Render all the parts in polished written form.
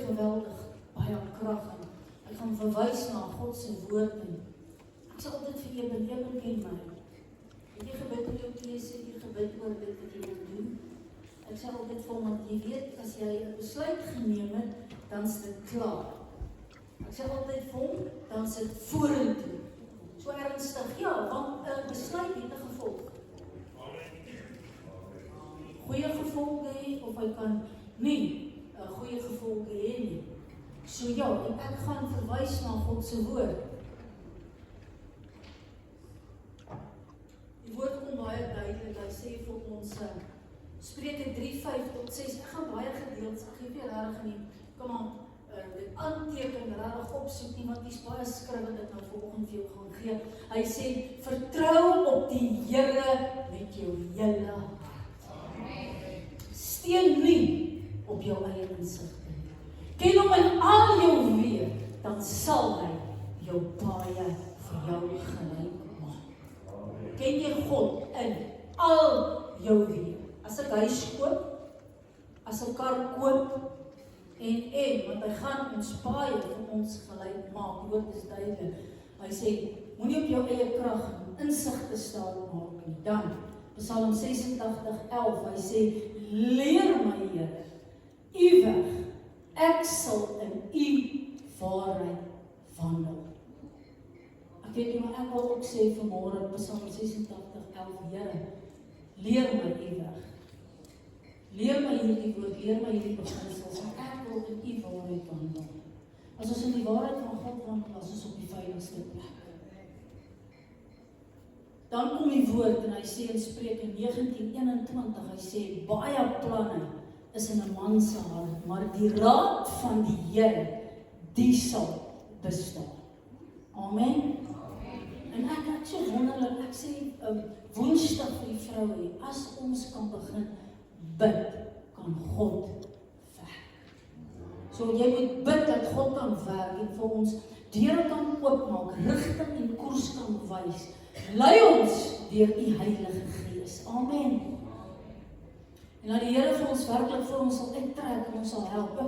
geweldig baie krag en ek gaan verwys na God se woord en ek sal altyd vir Eben ken my. Het jy gebid oor jou keuse, het jy gebid oor dit wat jy wil doen? Ek sal altyd vir hom, want jy weet, as jy 'n besluit geneem het, dan is dit klaar. Ek sal altyd vir hom, dan is dit vorentoe. So ernstig, ja, want 'n besluit het 'n gevolg. Goeie gevolge hê, of hy kan nie goeie gevolge hê nie. So ja, en ek gaan verwys na God se woord. Die woord kom baie duidelik, hy sê vir ons, Spreuke 3:5-6, ek gaan baie gedeeltes, ek gee nie regtig nie, kom aan, dit aanteken, regtig opsoek nie, want die is baie skrif wat ek nou vanoggend vir jou gaan gee. Hy sê, vertrou op die Here met jou hele hart. Steun nie op jou eie insigte nie. Ken hom in al jou weë, dan sal hy jou paaie vir jou gelyk maak. Ken jy God in al jou weë? As ek huis koop, as 'n kar koop, en, want hy gaan ons paaie vir ons gelyk maak, woord is duidelik. Hy sê, moenie op jou eie krag en insigte staan maak nie. Dan, Psalm 86:11, hy sê, leer my Here, u weg, ek sal in u waarheid wandel. Ek weet nie, maar ek wil ook sê vanmôre, Psalm 86:11, Here, leer my u weg. Leer my hierdie woord, leer my hierdie beginsels, en ek wil in u waarheid wandel. As ons in die waarheid van God wandel, as ons op die veiligste plek. Dan kom die woord en hy sê in Spreuke 19:21, hy sê, baie planne is in 'n man se hart, maar die raad van die Here, die sal bestaan. Amen. En ek so wonderlik, ek sê Woensdag vir die vroue, as ons kan begin bid, kan God werk. So jy moet bid dat God kan werk en vir ons deure kan oopmaak, rigting en koers kan wys. Lei ons deur u Heilige Gees. Amen. En dat die Here vir ons werklik vir ons sal uittrek en ons sal help.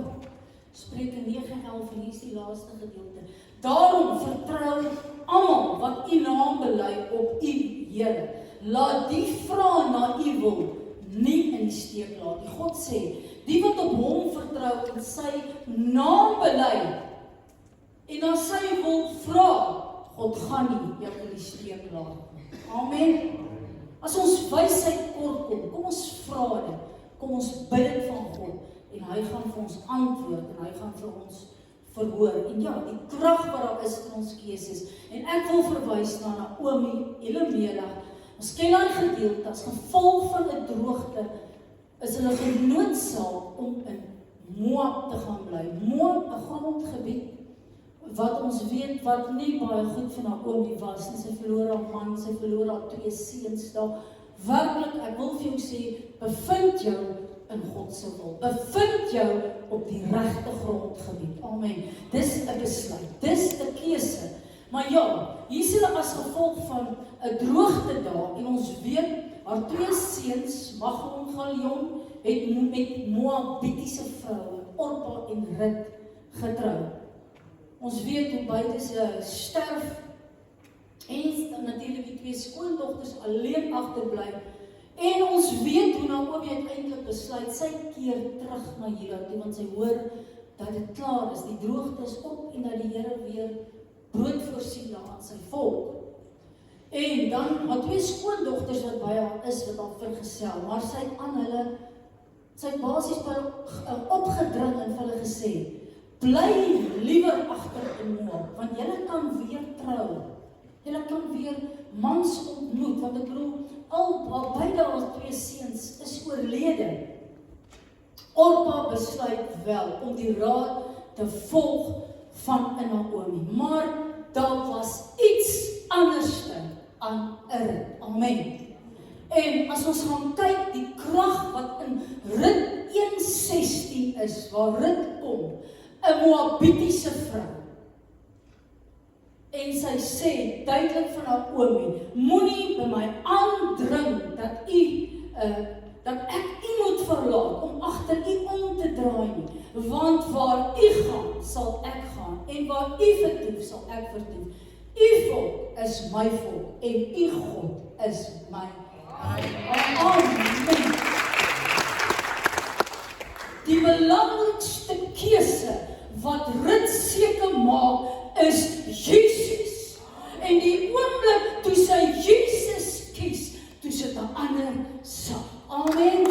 Spreuke 9:11, en hier is die laaste gedeelte. Daarom vertrou almal wat u naam bely op u Here. Laat die vra na u wil nie in die steek laat nie. God sê, die wat op hom vertrou en sy naam bely en na sy wil vra, God gaan nie jou in die steek laat nie. Amen. As ons wysheid kort kom ons vra dit, kom ons bid dit van God, en hy gaan vir ons antwoord, en hy gaan vir ons verhoor. En ja, die krag wat daar is in ons keuses. En ek wil verwys na Naomi, Elimelech. Ons ken daai gedeelte, as gevolg van 'n droogte, is hulle genoodsaak om in Moab te gaan bly. Moab, 'n grondgebied, wat ons weet, wat nie baie goed vir Naomi was, en sy verloor haar man, sy verloor haar 2 seuns daar. Werklik, ek wil vir jou sê, bevind jou in God se wil. Bevind jou op die regte grondgebied. Amen. Dis 'n besluit, dis 'n keuse. Maar ja, hier is hulle as gevolg van 'n droogte daar, en ons weet, haar 2 seuns, Maglon en Galion, het met Moabitiese vroue, Orpa en Rut, getrou. Ons weet hoe beide se sterf, en natuurlik die 2 skoondogters alleen agterbly. En ons weet hoe Naomi uiteindelik besluit, sy keer terug na Juda toe, want sy hoor dat dit klaar is, die droogte is op, en dat die Here weer brood voorsien daar aan sy volk. En dan haar 2 skoondogters wat by haar is, wat haar vergesel, maar sy het aan hulle, sy het basies opgedring en vir hulle gesê, bly liewer agter in Moab, want julle kan weer trou. Julle kan weer mans ontmoet, want ek bedoel, beide haar 2 seuns is oorlede. Orpa besluit wel om die raad te volg van Naomi, maar daar was iets anderste aan Rut. Amen. En as ons gaan kyk, die krag wat in Rut 1:16 is, waar Rut kom, 'n Moabitiese vrou. En sy sê duidelik van Naomi, moenie by my aandring dat ek u moet verlaat om agter u om te draai nie. Want waar u gaan, sal ek gaan. En waar u vertoef, sal ek vertoef. U volk is my volk. En u God is my Amen. Die belangrikste keuse wat Rut seker maak, is Jesus. En die oomblik toe sy Jesus kies, toe sit 'n ander saak. Amen.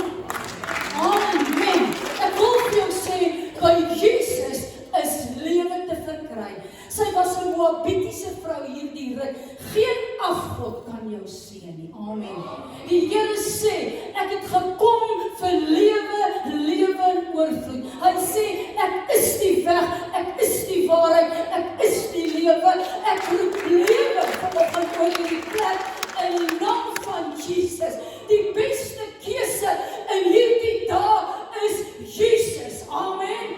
Amen. Ek wil vir jou sê, by Jesus is lewe te verkry. Sy was 'n Moabitiese vrou, hierdie Rut. Geen afgod kan jou seën nie. Amen. Die Here sê, ek het gekom vir lewe, lewe in oorvloed. Hy sê, ek is die weg, ek is die waarheid, ek is die lewe. Ek roep lewe vanoggend oor hierdie plek in die naam van Jesus. Die beste keuse in hierdie dag is Jesus. Amen.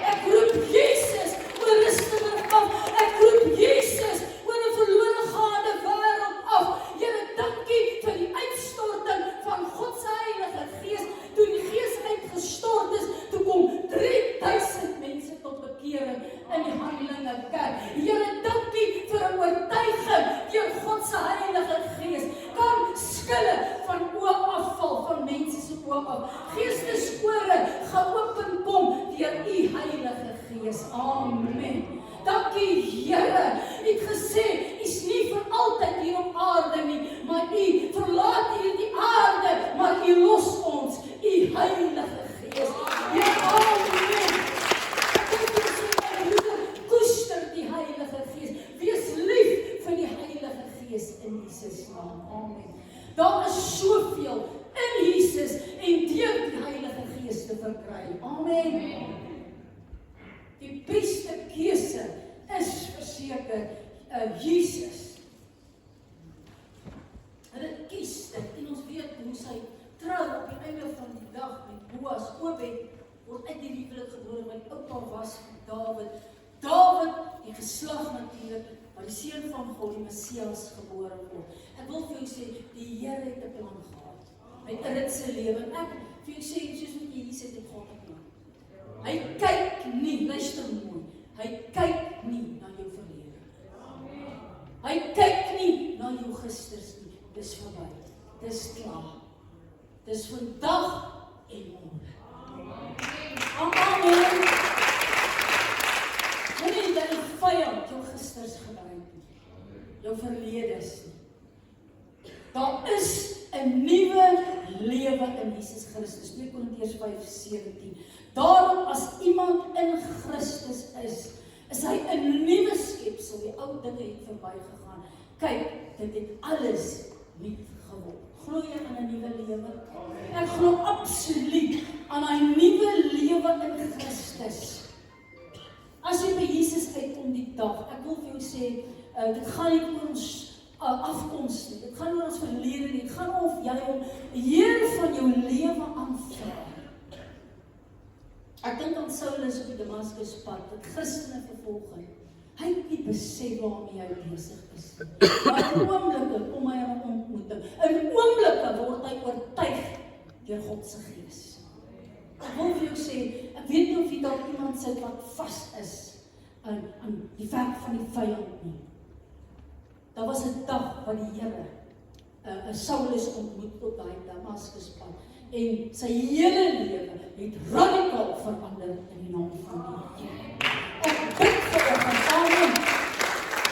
Ek roep Jesus oor Rustenburg af. Ek roep Jesus oor 'n verlore gaande wêreld af. Here, dankie vir die uitstorting van God se Heilige Gees. Toe die Gees uitgestort is, toe kom 3000 mense tot bekering in die Handelinge Kerk. Here, dankie vir 'n oortuiging deur God se Heilige Gees. Kan skille van oë afval, van mense se oë af. Geesteskore geopen kom deur u Heilige Gees. Amen. Dankie Here. U het gesê, u is nie vir altyd hier op aarde nie, maar u verlaat hierdie aarde, maar u los ons, u Heilige Gees. Ja, amen. Koester die Heilige Gees. Wees lief vir die Heilige Gees in Jesus naam. Amen. Daar is soveel in Jesus en deur die Heilige Gees te verkry. Amen. Die beste keuse is verseker Jesus. Hulle kies dit en ons weet hoe sy trou op die einde van die dag met Boas. Obed word uit die huwelik gebore, my oupa was Dawid. Dawid, die geslag natuurlik, waar die seun van God, die Messias, gebore word. Ek wil vir jou sê, die Here het 'n plan gehad met Rut se lewe. Ek vir jou sê, soos wat jy hier sit, het God 'n plan. Hy kyk nie, luister mooi, hy kyk nie na jou verlede. Hy kyk nie na jou gisters nie. Dis verby. Dis klaar. Dis vandag en môre. Amen. Moenie dat die vyand jou gisters gebruik nie. Jou verledes nie. Daar is 'n nuwe lewe in Jesus Christus. 2 Korintiërs 5:17. Daarom as iemand in Christus is hy 'n nuwe skepsel. Die ou dinge het verbygegaan. Kyk, dit het alles nuut geword. Glo jy aan 'n nuwe lewe? Ek glo absoluut aan 'n nuwe lewe in Christus. As jy by Jesus uitkom die dag, ek wil vir jou sê, dit gaan nie oor ons afkoms nie, dit gaan oor ons verlede nie, dit gaan of jy hom Heer van jou lewe aanvaar. Ek dink aan Saulus op die Damaskuspad, wat Christene vervolging. Hy het nie besef waarmee hy besig is. Maar in oomblikke kom hy aan 'n ontmoeting. In oomblikke word hy oortuig deur God se Gees. Ek wil vir jou sê, ek weet nie of jy dalk iemand sit wat vas is aan die werk van die vyand nie. Daar was 'n dag wat die Here 'n Saulus ontmoet op daai Damaskuspad. En sy hele lewe het radikaal verander in die naam van die Here. Ek bid vir Amen,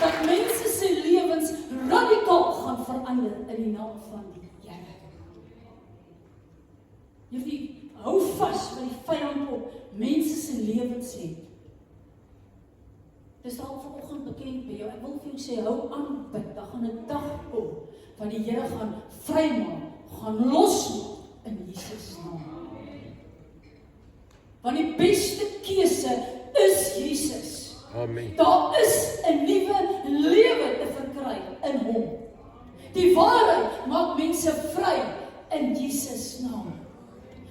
dat mense se lewens radikaal gaan verander in die naam van die Here. Jy hou vas by die vyand op mense se lewens het. Dis dalk vanoggend bekend by jou. Ek wil vir jou sê, hou aan bid. Daar gaan 'n dag kom wat die Here gaan vrymaak, gaan losmaak in Jesus naam. Want die beste keuse is Jesus. Amen. Daar is 'n nuwe lewe te verkry in hom. Die waarheid maak mense vry in Jesus naam.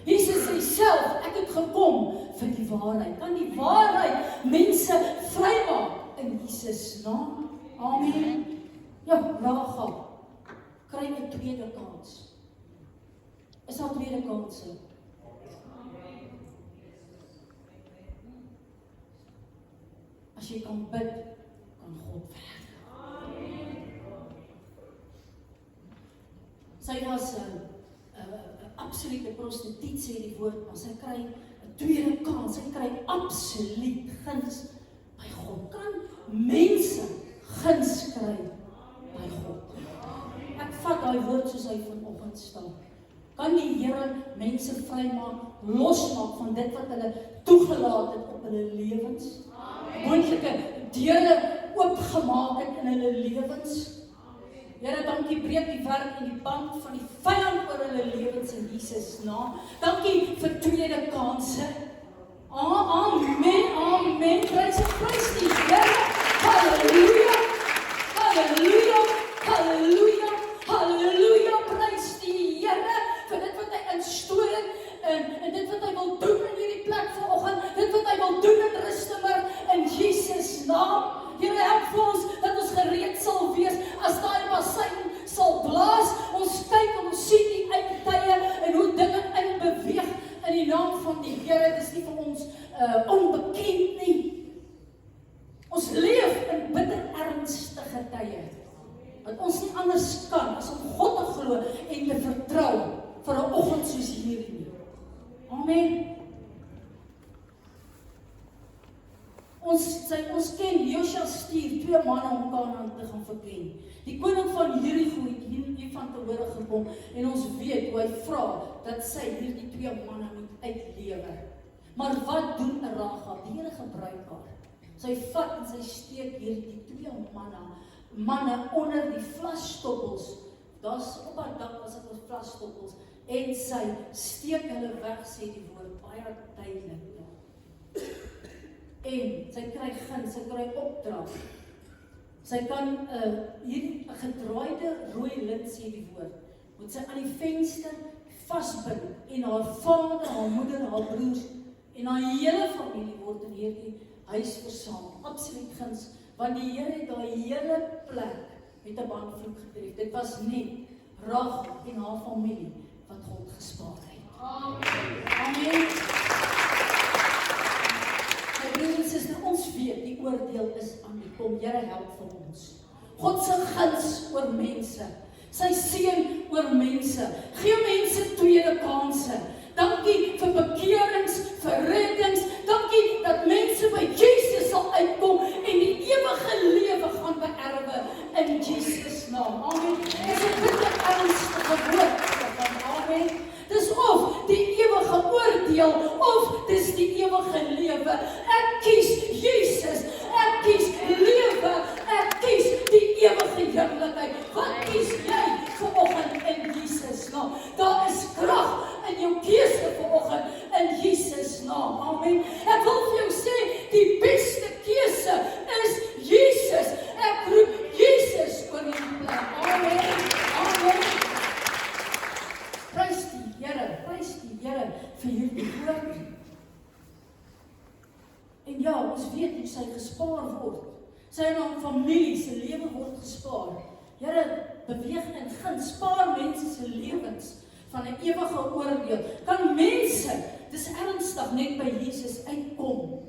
Jesus sê self, ek het gekom vir die waarheid. Kan die waarheid mense vrymaak in Jesus naam? Amen. Ja, Rahab kry 'n tweede kans. Is daar tweede kanse? As jy kan bid, kan God werk. Sy was 'n absolute prostituut, sê die woord, maar sy kry 'n tweede kans, sy kry absoluut guns by God. Kan mense guns kry by God? Ek vat daai woord soos hy vanoggend staan. Kan die Here mense vrymaak, losmaak van dit wat hulle toegelaat het op hulle lewens? Moontlike deure oopgemaak het in hulle lewens? Here, dankie, breek die werk en die band van die vyand oor hulle lewens in Jesus naam. Dankie vir tweede kansse. Amen, amen. Prys die Here. Halleluja, halleluja, halleluja, halleluja. Prys die Here vir dit wat hy instoor het en dit wat hy wil doen in hierdie plek vanoggend, dit wat hy wil doen in Rustenburg in Jesus naam. Here, help vir ons dat ons gereed sal wees as daai bassein sal blaas. Ons kyk en ons sien die uittye en hoe dinge inbeweeg in die naam van die Here. Dis nie vir ons onbekend nie. Ons leef in bitter ernstige tye. Wat ons nie anders kan as om God te glo en te vertrou vir 'n oggend soos hierdie. Amen. Ons ken Josua stuur 2 manne om Kanaan te gaan verken. Die koning van Jerigo het hiervan te hore gekom en ons weet hoe hy vra dat sy hierdie 2 manne moet uitlewer. Maar wat doen Rahab? Die Here gebruik haar. Sy vat en sy steek hierdie 2 manne onder die vlasstoppels. Daar's op haar dak was dit vlasstoppels en sy steek hulle weg, sê die woord, baie duidelik. En sy kry guns, sy kry opdrag. Sy kan hierdie gedraaide rooi lint, sê die woord, moet sy aan die venster vasbind en haar vader, haar moeder, haar broers en haar hele familie word in hierdie huis versamel. Absoluut guns, want die Here het daai hele plek met 'n bandvloek getref. Dit was net Rahab en haar familie wat God gespaar het. Amen. Amen. My broers en susters, ons weet die oordeel is aan die kom. Here, help vir ons. God se guns oor mense, sy seën oor mense. Gee mense tweede kansse. Dankie vir bekerings, vir reddings. Dankie dat mense by Jesus sal uitkom en die ewige lewe gaan beerwe in Jesus naam. Amen. Dis 'n bitter ernstige woord. Amen. Dis of die ewige oordeel of dis die ewige lewe. Ek kies Jesus. Ek kies lewe. Ek kies die ewige heerlikheid. Wat kies jy vanoggend in Jesus naam? Daar is krag in jou keuse vanoggend in Jesus naam. Amen. Ek wil vir jou sê, die beste keuse is Jesus. Ek roep Jesus oor die plek. Amen. Amen. Prys die Here vir hierdie woord. En ja, ons weet hoe sy gespaar word. Sy en haar familie se lewe word gespaar. Here, beweeg in guns, spaar mense se lewens van 'n ewige oordeel. Kan mense, dis ernstig, net by Jesus uitkom.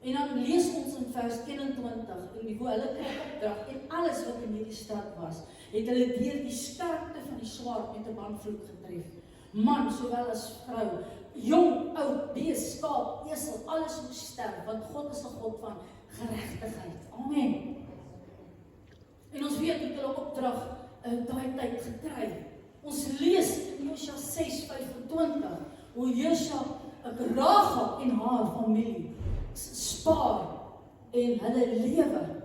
En dan lees ons in vers 21 en hoe hulle kry opdrag en alles wat in hierdie stad was, het hulle deur die skerpte van die swaard met 'n bandvloek getref. Man sowel as vrou, jong, oud, bees, skaap, esel, alles moet sterf, want God is 'n God van geregtigheid. Amen. En ons weet hoe hulle opdrag daai tyd gekry. Ons lees in Josua 6:25 hoe Josua Rahab en haar familie spaar en hulle lewe.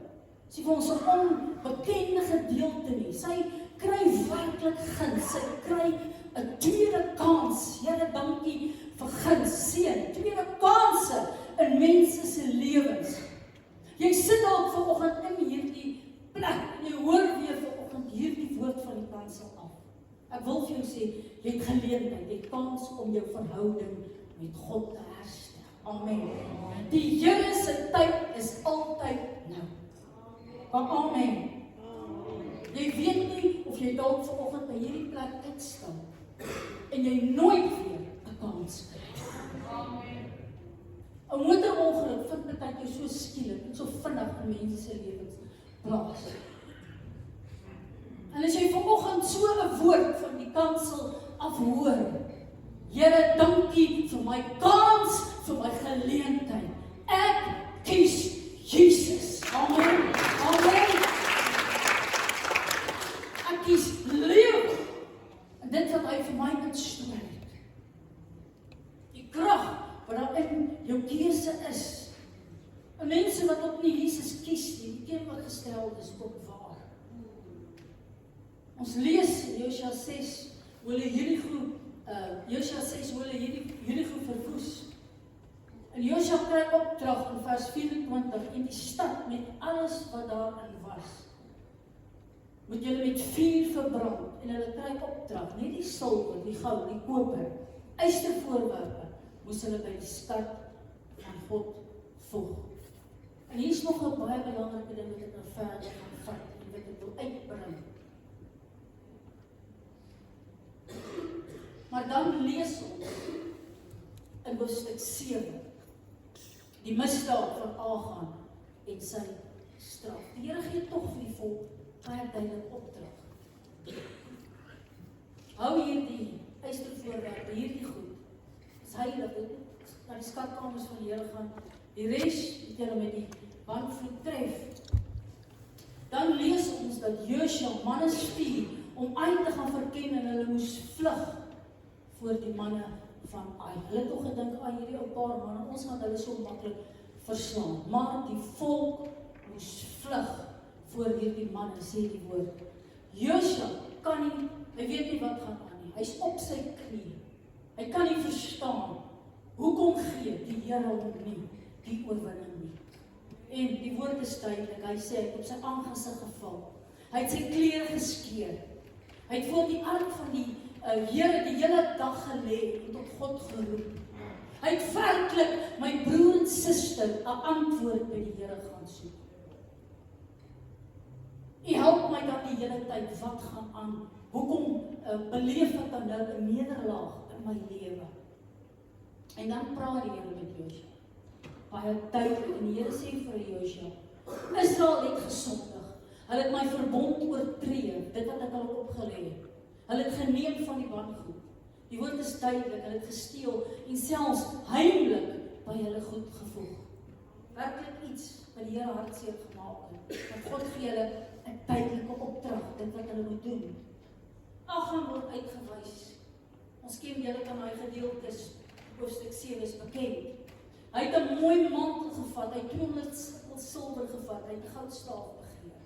Sy vir ons 'n onbekende gedeelte nie. Sy kry werklik guns. Sy kry 'n tweede kans. Here, dankie vir guns, seën, tweede kanse in mense se lewens. Jy sit dalk vanoggend in hierdie plek en jy hoor weer vanoggend hierdie woord van die kansel af. Ek wil vir jou sê, jy het geleentheid, jy het kans om jou verhouding met God te herstel. Amen. Die Here se tyd is altyd nou. Maar amen. Jy weet nie of jy dalk vanoggend by hierdie plek uitstaan en jy nooit weer 'n kans kry. Amen. 'n motorongeluk vind baie keer so skielik en so vinnig in mense se lewens plaas. En as jy vanoggend so 'n woord van die kansel afhoor, Here, dankie vir my kans, vir my geleentheid. Ek kies Jesus. Amen. Amen. Ek kies lewe. En dit wat hy vir my instoor het. Die krag wat daar in jou keuse is. En mense wat op nie Jesus kies nie, die teenoorgestelde is ook waar. Ons lees in Josua 6, hoe hulle Josua 6, hoe hulle Jerigo verwoes. En Josua kry opdrag in vers 24, en die stad met alles wat daarin was, moet julle met vuur verbrand, en hulle kry opdrag, nie die silwer, die goud, die koper, ystervoorwerpe, moes hulle by die stad van God voeg. En hier is nog 'n baie belangrike ding wat ek nou verder gaan vat, en wat ek wil uitbring. Maar dan lees ons in hoofstuk 7 die misdaad van Achan en sy straf. Die Here gee tog vir die volk baie duidelike opdrag. Hou hierdie ystervoorwerpe, hierdie goed, is heilig, na die skatkamers van die Here gaan, die res het julle met die bandvloed tref. Dan lees ons dat Josua manne stuur om uit te gaan verken en hulle moes vlug voor die manne van Ai. Hulle het ook gedink, hierdie ou paar manne, ons gaan hulle so maklik verslaan. Maar die volk moes vlug voor hierdie manne, sê die woord. Josua kan nie, hy weet nie wat gaan aan nie. Hy's op sy knie. Hy kan nie verstaan, hoekom gee die Here hom nie die oorwinning nie. En die woord is duidelik, hy sê, hy het op sy aangesig geval. Hy het sy klere geskeur. Hy het voor die ark van die Here die hele dag gelê en tot God geroep. Hy het werklik my broer en suster 'n antwoord by die Here gaan soek. U help my dan die hele tyd, wat gaan aan? Hoekom beleef ek dan nou 'n nederlaag in my lewe? En dan praat die Here met Josua. Baie duidelik, en die Here sê vir Josua, Israel het gesondig. Hulle het my verbond oortree, dit wat ek al opgelê het. Hulle het geneem van die bandgoed. Die woord is duidelik, hulle het gesteel en selfs heimlik by hulle goed gevoeg. Werklik iets wat die Here hartseer gemaak het. Want God gee hulle 'n tydelike opdrag, dit wat hulle moet doen. Achan word uitgewys. Ons ken julle kan hy gedeeltes, hoofstuk 7 is bekend. Hy het 'n mooi mantel gevat, hy het 200 sikkel silwer gevat, hy het 'n goudstaaf begeer.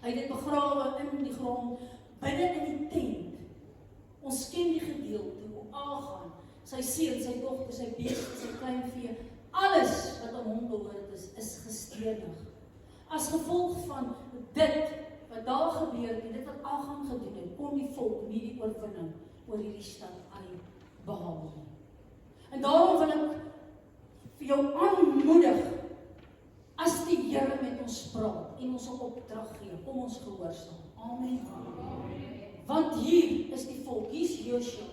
Hy het dit begrawe in die grond, binne in die tent. Ons ken die gedeelte, hoe Achan, sy seun, sy dogter, sy beeste, sy kleinvee, alles wat aan hom behoort is gestenig. As gevolg van dit wat daar gebeur het, en dit wat Achan gedoen het, kon die volk nie die oorwinning oor hierdie stad Ai behaal nie. En daarom wil ek vir jou aanmoedig, as die Here met ons praat en ons 'n opdrag gee, kom ons gehoorsaam. Amen. Want hier is die volk, hier is Josua.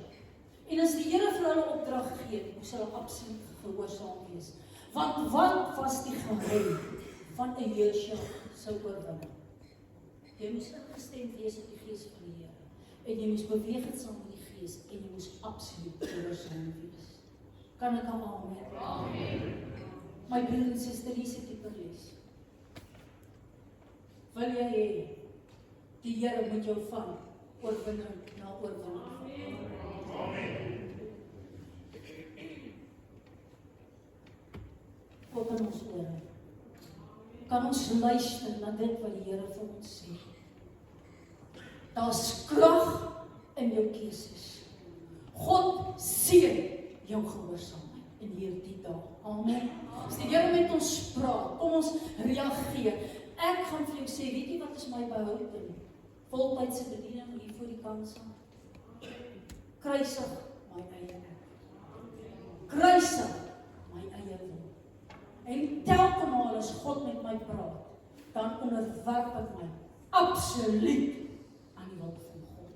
En as die Here vir hulle opdrag gee, moes hulle absoluut gehoorsaam wees. Want wat was die geheim van 'n Josua se oorwinning? Jy moes ingestem wees op die Gees van die Here. En jy moes beweeg het saam met die Gees en jy moes absoluut gehoorsaam wees. Kan ek amen? Amen. My broer en suster, hier sit die les. Wil jy hê die Here moet jou van oorwinning na oorwinning. Amen. Open ons ore. Kan ons luister na dit wat die Here vir ons sê. Daar's krag in jou keuses. God seën jou gehoorsaamheid in hierdie dag. Amen. As die Here met ons praat, kom ons reageer. Ek gaan vir jou sê, weet jy wat is my behouding? Voltydse bediening hier voor die kansel. Kruisig my eie ek. Kruisig my eie wil. En telke maal as God met my praat, dan onderwerp ek my absoluut aan die wil van God.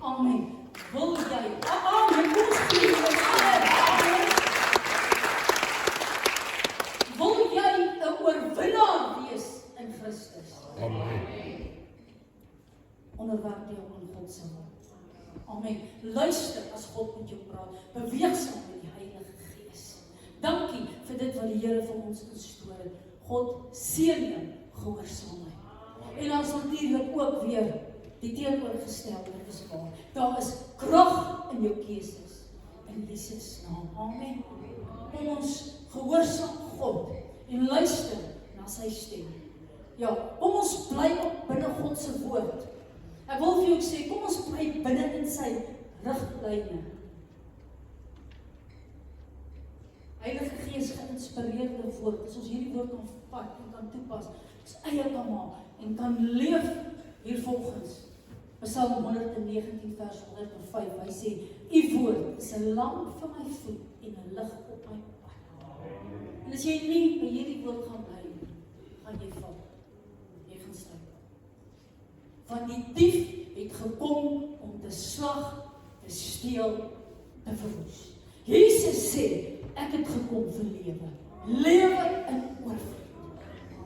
Amen. Wil jy? Amen. Ons gee. Amen. God se wil. Amen. Luister as God met jou praat. Beweeg saam met die Heilige Gees. Dankie vir dit wat die Here vir ons gestoor het. God seën jou gehoorsaamheid. En dan is natuurlik ook weer die teenoorgestelde is waar. Daar is krag in jou keuses. In Jesus naam. Amen. Kom ons gehoorsaam God en luister na sy stem. Ja, kom ons bly op binne God se woord. Ek wil vir jou sê, kom ons bly binne in sy riglyne. Heilige Gees geïnspireerde woord, as ons hierdie woord kan vat en kan toepas, ons eie kan maak en kan leef hiervolgens. Psalm 119 vers 105, hy sê, U woord is 'n lamp vir my voet en 'n lig op my pad. En as jy nie by hierdie woord gaan bly, gaan jy val. Jy gaan struikel. Want die dief het gekom om te slag, te steel, te verwoes. Jesus sê, ek het gekom vir lewe. Lewe in oorvloed.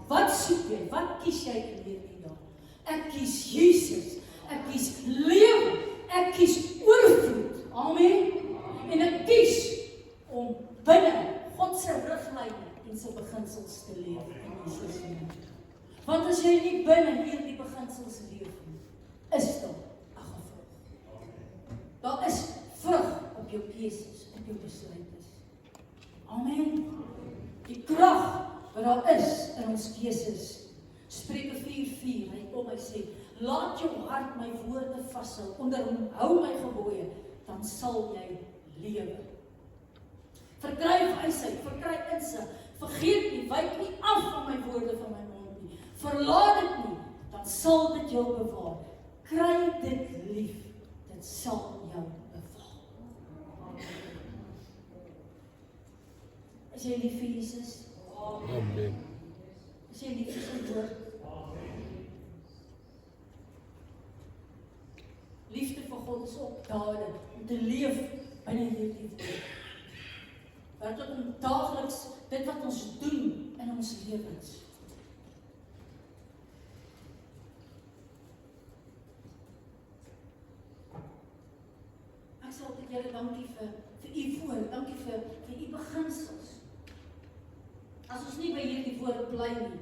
Wat soek jy? Wat kies jy in hierdie dag? Ek kies Jesus. Ek kies lewe. Ek kies oorvloed. Amen. En ek kies om binne God se riglyne en sy beginsels te leef in Jesus naam. Want as jy nie binne hierdie beginsels leef nie, is daar 'n gevolg. Daar is vrug op jou keuses, op jou besluite. Amen. Die krag wat daar is in ons keuses. Spreuke 4:4, hy kom, hy sê, laat jou hart my woorde vashou, onderhou my gebooie, dan sal jy lewe. Verkry wysheid, verkry insig, vergeet nie, wyk nie af van my woorde van my mond nie, verlaat dit nie, dan sal dit jou bewaar. Kry dit lief, dit sal jou bewaar. Is jy lief vir Jesus? Amen. Is jy lief vir sy woord? Liefde vir God is ook dade, om te leef binne hierdie woord. Werklik om daagliks dit wat ons doen in ons lewens. Ek sê altyd, Here, dankie vir u woord, dankie vir u beginsels. As ons nie by hierdie woord bly nie,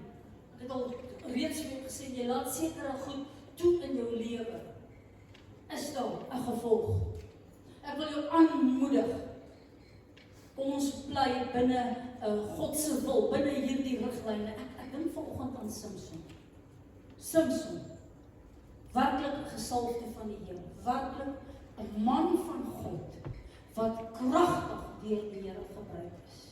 ek het al reeds vir jou gesê, jy laat sekere goed toe in jou lewe, is daar 'n gevolg. Ek wil jou aanmoedig om ons bly binne God se wil, binne hierdie riglyne. Ek dink vanoggend aan Samson. Samson, werklik 'n gesalfde van die Here, werklik 'n man van God, wat kragtig deur die Here gebruik is.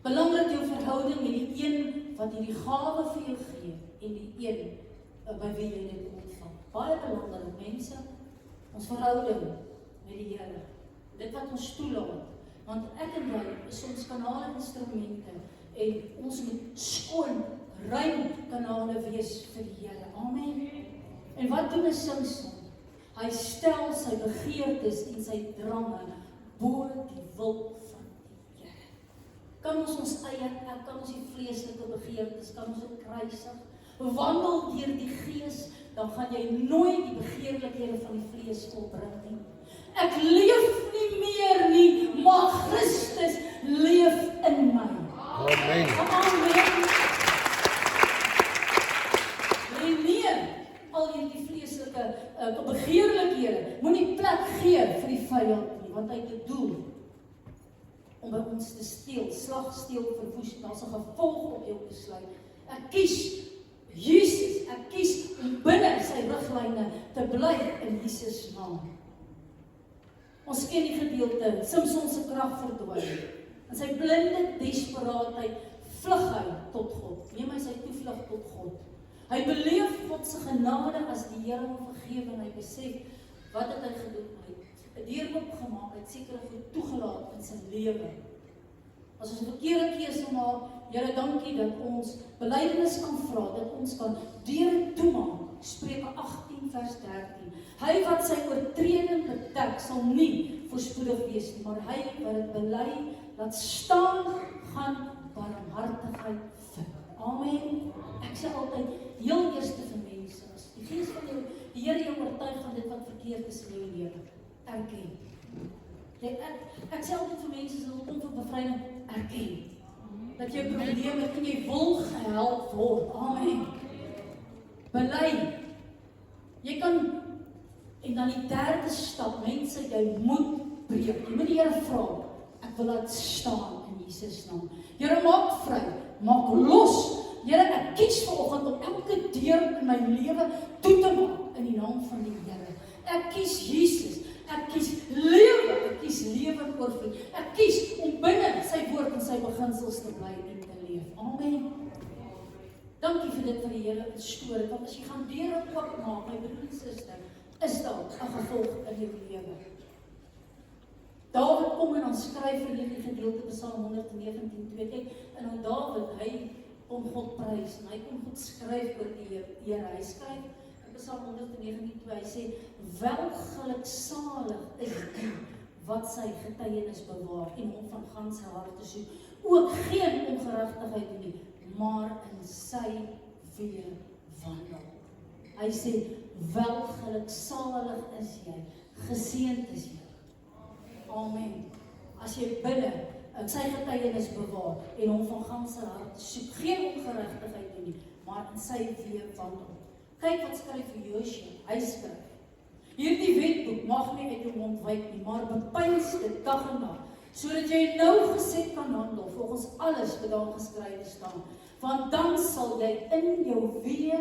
Belangrik jou verhouding met die een wat hierdie gawe vir jou gee, en die een by wie jy dit ontvang. Baie belangrik, mense, ons verhouding met die Here. Dit wat ons toelaat, want ek en jy is ons kanale instrumente en ons moet skoon, rein kanale wees vir die Here. Amen. En wat doen 'n Samson? Hy stel sy begeertes en sy drange bo die wil van die Here. Kan ons eie, kan ons die vleeslike begeertes, kan ons dit kruisig, wandel deur die Gees, dan gaan jy nooit die begeerlikhede van die vlees volbring nie. Ek leef nie meer nie, maar Christus leef in my. Amen. Amen. Nee, al hierdie vleeslike begeerlikhede moenie plek gee vir die vyand nie, want hy het 'n doel om by ons te steel, slag, steel, verwoes. Daar's 'n gevolg op jou besluit. Ek kies Jesus, ek kies om binne sy riglyne te bly in Jesus naam. Ons ken die gedeelte, Samson se krag verdwyn. In sy blinde desperaatheid vlug hy tot God. Neem hy sy toevlug tot God. Hy beleef God se genade as die Here hom vergewe en hy besef wat het hy gedoen. Hy het 'n deur oopgemaak, hy het sekere goed toegelaat in sy lewe. As ons 'n verkeerde keuse maak, Here, dankie dat ons belydenis kan vra, dat ons kan deure toemaak. Spreuke 18 vers 13. Hy wat sy oortreding bedek, sal nie voorspoedig wees nie, maar hy wat dit bely, laat staan, gaan barmhartigheid vind. Amen. Ek sê altyd, heel eerste vir mense, as die Die Gees van jou, die Here jou oortuig van dit wat verkeerd is in jou lewe. Erken. Ek sê altyd vir mense, as hulle kom vir bevryding, erken. Dat jou probleme en jy wil gehelp word. Amen. Bely. Jy kan, en dan die derde stap, mense, jy moet breek. Jy moet die Here vra, ek wil laat staan in Jesus naam. Here, maak vry, maak los. Here, ek kies vanoggend om elke deur in my lewe toe te maak in die naam van die Here. Ek kies Jesus. Ek kies lewe oorvloed. Ek kies om binne sy woord en sy beginsels te bly en te leef. Amen. Dankie vir dit wat die Here gestoor het, want as jy gaan deure oopmaak, my broer en suster, is daar 'n gevolg in jou lewe. Dawid kom en dan skryf vir hierdie gedeelte Psalm 119:2. Kyk, en nou Dawid, hy kom God prys en hy kom God skryf oor die Here. Hy skryf in Psalm 119:2, hy sê, welgeluksalig is die wat sy getuienis bewaar en hom van ganse harte soek, ook geen ongeregtigheid doen nie, maar in sy weë wandel. Hy sê, welgeluksalig is jy, geseënd is jy. Amen. As jy binne in sy getuienis bewaar en hom van ganse harte soek, geen ongeregtigheid doen nie, maar in sy weë wandel. Kyk wat skryf vir Josua, hy skryf, hierdie wetboek mag nie uit jou mond wyk nie, maar bepeins dit dag en nag, sodat jy nougeset kan handel volgens alles wat daar geskrywe staan. Want dan sal jy in jou weë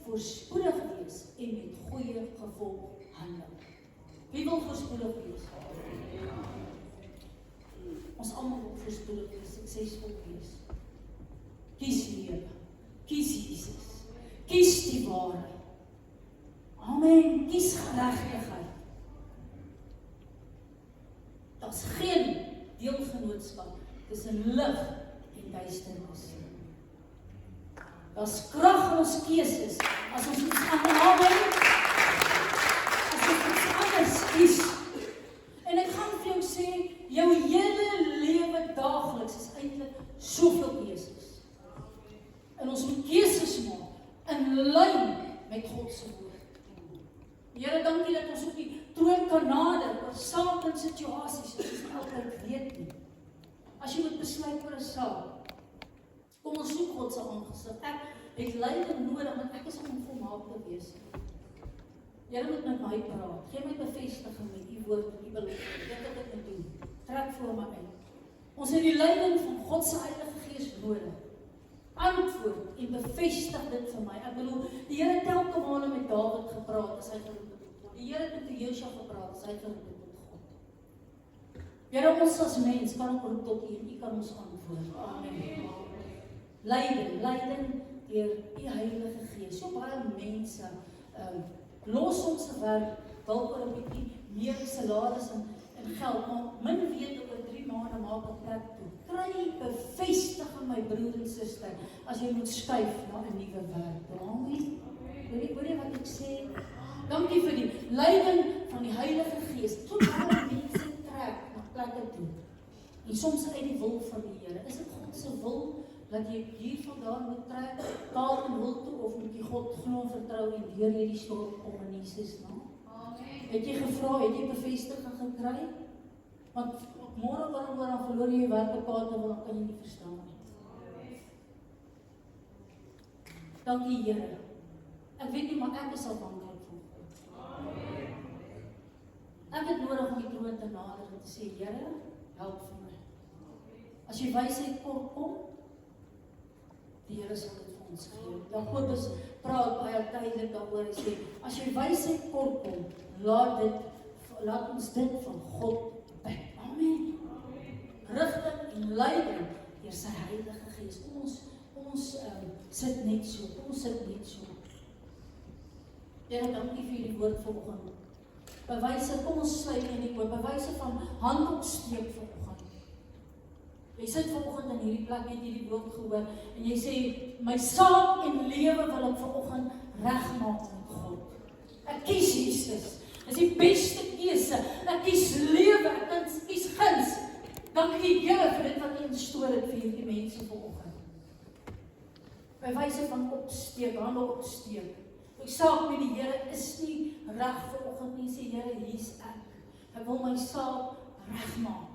voorspoedig wees en met goeie gevolg handel. Wie wil voorspoedig wees? Ons almal wil voorspoedig wees, suksesvol wees. Kies lewe, kies Jesus, kies die waarheid. Amen, kies geregtigheid. Daar's geen deelgenootskap tussen lig en duisternis. Daar's krag in ons keuses as ons iets aanhou, as ons iets anders kies. En ek gaan vir jou sê, jou hele lewe daagliks is eintlik soveel keuses. En ons moet keuses maak in lyn met God se woord. Here, dankie dat ons op die troon kan nader oor sake en situasies wat ons nie altyd weet nie. As jy moet besluit oor 'n saak, kom ons soek God se aangesig. Ek het leiding nodig, want ek is onvolmaak te wees. Here moet met my praat. Gee my bevestiging met u woord en u belofte. Dit wat ek moet doen. Trek voor my uit. Ons het die leiding van God se Heilige Gees nodig. Antwoord en bevestig dit vir my. Ek bedoel, die Here het telke male met Dawid gepraat as hy geroep het tot God. Die Here het met Josua gepraat as hy geroep het tot God. Here, ons as mens kan ook roep tot U en U kan ons antwoord. Amen. Leiding deur die Heilige Gees. So baie mense los ons werk, dalk oor 'n bietjie meer salaris en geld, maar min weet oor 3 maande maak 'n plek toe. Kry bevestiging, my broer en suster, as jy moet skuif na 'n nuwe werk. Amen. Hoor jy wat ek sê? Dankie vir die leiding van die Heilige Gees. So baie mense trek na plekke toe. En soms uit die wil van die Here. Is dit God se wil dat jy hiervandaan moet trek, kaal en wil toe, of moet jy God glo en vertrou en deur hierdie storm kom in Jesus naam? Amen. Het jy gevra, het jy bevestiging gekry? Want môre wanneer dan verloor jy werkbekate, dan kan jy nie verstaan nie. Dankie Here. Ek weet nie, maar ek is afhanklik van God. Ek het nodig om die troon te nader en te sê, Here, help vir my. As jy wysheid kom, die Here sal dit vir ons gee. Jakobus praat baie duidelik daaroor, hy sê, as jy wysheid kom, laat ons dit van God bid. Amen. Rigting en leiding deur sy Heilige Gees. Ons sit net so. Here, dankie vir die woord vanoggend. Bewyse, kom ons sluit in die woord, bewyse van handopsteek vanoggend. Jy sit vanoggend in hierdie plek, het jy die woord gehoor, en jy sê, my saak en lewe wil ek vanoggend regmaak met God. Ek kies Jesus. Dis die beste keuse. Ek kies lewe, ek kies guns. Dankie Here vir dit wat U instoor het vir hierdie mense vanoggend. Bewyse van opsteek, hande opsteek. Die saak met die Here is nie reg vanoggend nie, sê Here, hier's ek. Ek wil my saak regmaak.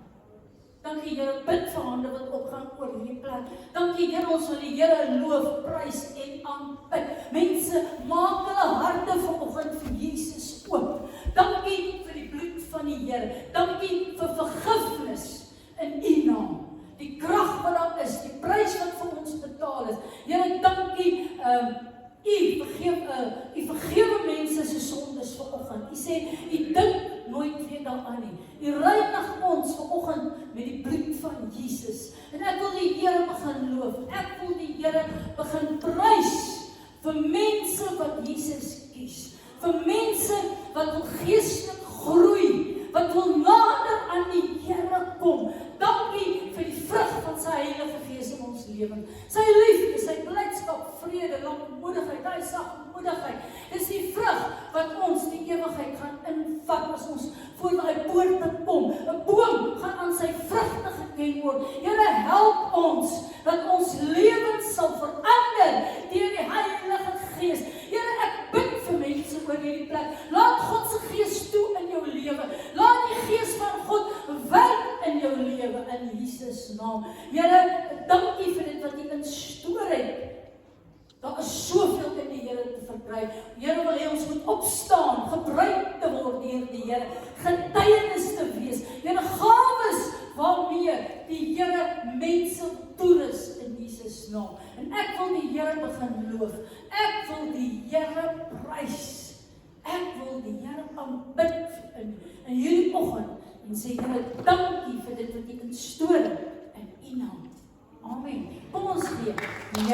Dankie Here, bid vir hande wat opgaan oor hierdie plek. Dankie Here, ons wil die Here loof, prys en aanbid. Mense, maak hulle harte vanoggend vir Jesus oop. Dankie vir die bloed van die Here. Dankie vir vergifnis in U naam. Die krag wat daar is, die prys wat vir ons betaal is. Here, dankie, U vergewe mense se sondes vanoggend. U sê, U dink nooit weer daaraan nie. U reinig ons vanoggend met die bloed van Jesus. En ek wil die Here begin loof. Ek wil die Here begin prys vir mense wat Jesus kies. Vir mense wat wil geestelik groei, wat wil nader aan die Here kom. Dankie vir die vrug van sy Heilige Gees in ons lewens. Sy liefde, sy blydskap, vrede, lankmoedigheid, hy sagmoedigheid. Dis die vrug wat ons die ewigheid gaan invat as ons voor daai poorte kom. 'n Boom gaan aan sy vrugte geken word. Here, help ons dat ons lewens sal verander deur die Heilige Gees. Here, ek bid vir mense oor hierdie plek. Laat God se Gees toe in jou lewe. Laat die Gees van God werk in jou lewe in Jesus naam. Here, dankie vir dit wat U instoor het. Daar is soveel in die Here te verkry. Here, wil hê ons moet opstaan, gebruik te word deur die Here, getuienis te wees. Here, gawes waarmee die Here mense toerus in Jesus naam. En ek wil die Here begin loof. Ek wil die Here prys. Ek wil die Here aanbid in hierdie oggend en sê, Here, dankie vir dit wat U instoor het in U naam. Amen. Kom ons gee